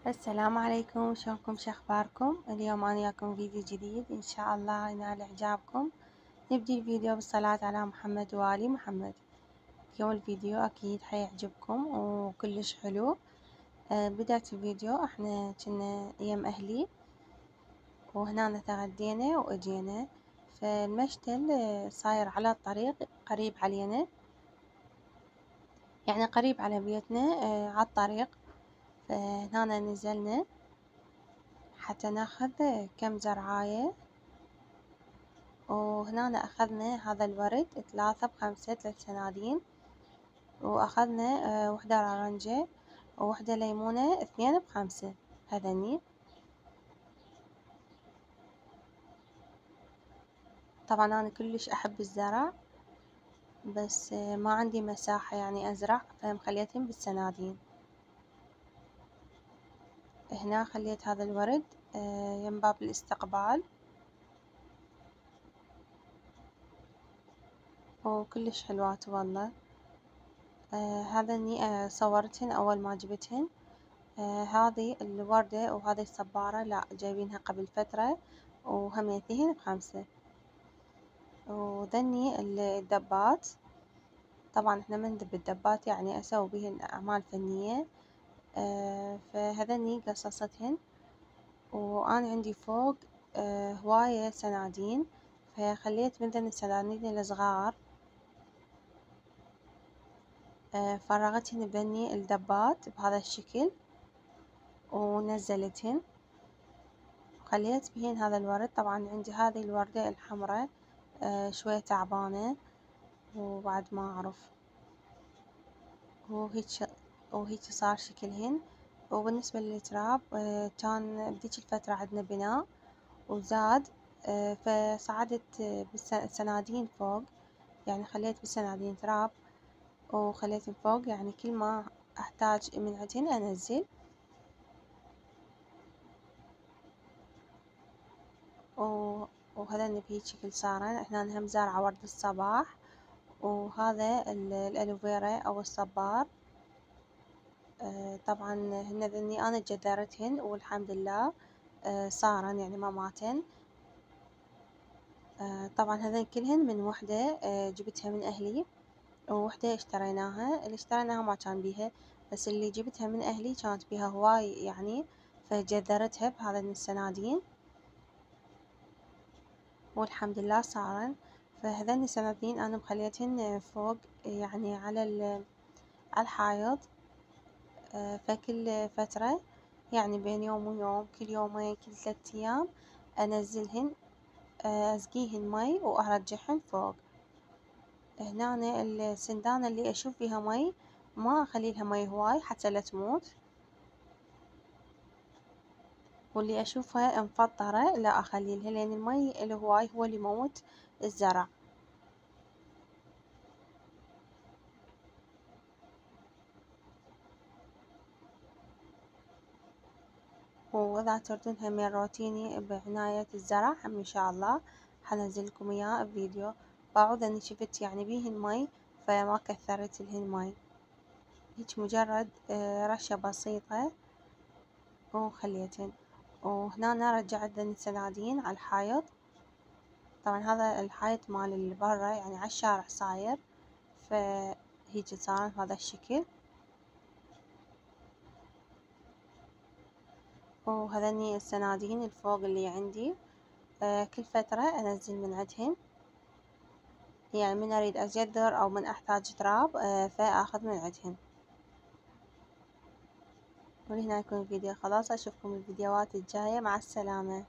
السلام عليكم، شلونكم؟ شخباركم؟ اليوم أنا وياكم فيديو جديد إن شاء الله ينال إعجابكم. نبدي الفيديو بالصلاة على محمد وآل محمد. اليوم الفيديو أكيد حيعجبكم وكلش حلو. بداية الفيديو احنا كنا يم أهلي وهنا تغدينا وأجينا، فالمشتل صاير على الطريق قريب علينا، يعني قريب على بيتنا على الطريق. فهنا نزلنا حتى ناخذ كم زرعاية، وهنا أخذنا هذا الورد 3 ب5 3 سنادين، وأخذنا وحدة رارنجة ووحدة ليمونة 2 ب5 هذني. طبعا أنا كلش أحب الزرع بس ما عندي مساحة يعني أزرع، فمخليتهم بالسنادين. هنا خليت هذا الورد يم باب الاستقبال، وكلش حلوات والله. هذني صورتهن أول ما جبتهن. هذه الوردة وهذه الصبارة لا جايبينها قبل فترة وهميتهن ب5. وذني الدبات، طبعا احنا مندب الدبات يعني أسوي بهن أعمال فنية. فهذني قصصتهن، وأنا عندي فوق هواية سنادين، فخليت من ذن السنادين الصغار فرغتهن بذني الدبات بهذا الشكل ونزلتهن وخليت بهن هذا الورد. طبعا عندي هذه الوردة الحمراء شوية تعبانة وبعد ما أعرف، وهيك صار شكلهن. وبالنسبة للتراب كان بديك الفترة عندنا بناء وزاد، فصعدت بالسنادين فوق، يعني خليت بالسنادين تراب وخليت من فوق، يعني كل ما أحتاج من عندهن أنزل. وهذا بهيج شكل صارن. احنا هم زارعة ورد الصباح، وهذا الألوفيرا أو الصبار. طبعا هن ذني أنا جذرتهن والحمد لله صارن يعني ما ماتن. طبعا هذين كلهن من وحدة جبتها من أهلي، ووحدة اشتريناها. اللي اشتريناها ما كان بيها، بس اللي جبتها من أهلي كانت بيها هواي يعني، فجذرتها بهذا السنادين والحمد لله صارن. فهذين السنادين أنا مخليتهن فوق يعني على الحائط. فكل فترة يعني بين يوم ويوم، كل يومين، كل 3 أيام أنزلهن، أسقيهن مي وأرجعهن فوق. هنا السندانة اللي أشوف فيها مي ما أخليلها مي هواي حتى لا تموت، واللي أشوفها مفطرة لا أخليلها، لأن المي الهواي هو اللي يموت الزرع. وإذا تردون همين روتيني بعناية الزرع هم إن شاء الله حنزلكم إياه بفيديو. بعوض إني شفت يعني بيهن مي فما كثرت لهن مي، هيك مجرد رشة بسيطة وخليتهن. وهنا رجعت ذني السنادين على الحائط. طبعا هذا الحائط مال البرة يعني على الشارع صاير، فهيج صار بهذا الشكل. وهذني السنادين الفوق اللي عندي كل فترة أنزل من عندهن، يعني من أريد أجذر أو من أحتاج تراب فآخذ من عندهن. ولهنا يكون الفيديو خلاص، أشوفكم الفيديوهات الجاية، مع السلامة.